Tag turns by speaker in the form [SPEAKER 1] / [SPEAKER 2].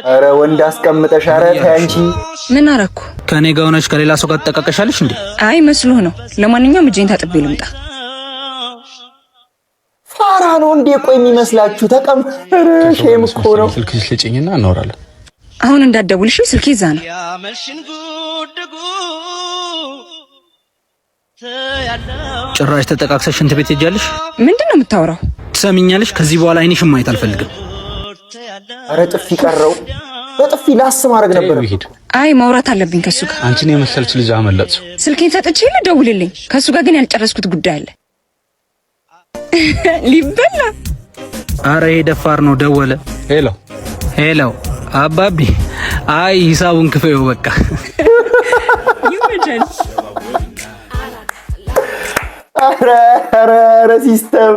[SPEAKER 1] አረ ወንድ አስቀምጠሽ አረ ታንቺ
[SPEAKER 2] ምን አረኩ?
[SPEAKER 3] ከኔ ጋር ሆነሽ ከሌላ ሰው ጋር ተጠቃቀሻለሽ እንዴ?
[SPEAKER 2] አይ መስሎህ ነው። ለማንኛውም እጄን ታጥቤ ልምጣ።
[SPEAKER 1] ፋራ ነው እንዴ? ቆይ የሚመስላችሁ ተቀም አረ ሼም እኮ ነው።
[SPEAKER 4] ስልክሽ ልጭኝና እናወራለን።
[SPEAKER 2] አሁን እንዳትደውልሽ ስልኬ እዛ ነው።
[SPEAKER 3] ጭራሽ ተጠቃቅሰሽ ሽንት ቤት ሄጃለሽ?
[SPEAKER 2] ምንድነው የምታወራው?
[SPEAKER 3] ትሰሚኛለሽ? ከዚህ በኋላ አይንሽም ማየት አልፈልግም።
[SPEAKER 1] አረ ጥፊ ቀረው። በጥፊ ላስ ማድረግ ነበር።
[SPEAKER 2] አይ ማውራት አለብኝ ከሱ ጋር።
[SPEAKER 4] አንቺን የመሰለች ልጅ አመለጥኩ።
[SPEAKER 2] ስልኬን ሰጥቼ ልደውልልኝ። ከሱ ጋር ግን ያልጨረስኩት ጉዳይ አለ። ሊበላ።
[SPEAKER 3] አረ ይሄ ደፋር ነው። ደወለ።
[SPEAKER 4] ሄሎ
[SPEAKER 3] ሄሎ፣ አባቢ። አይ ሂሳቡን ክፈዩ በቃ።
[SPEAKER 2] ይመቻል።
[SPEAKER 1] አረ ሲስተም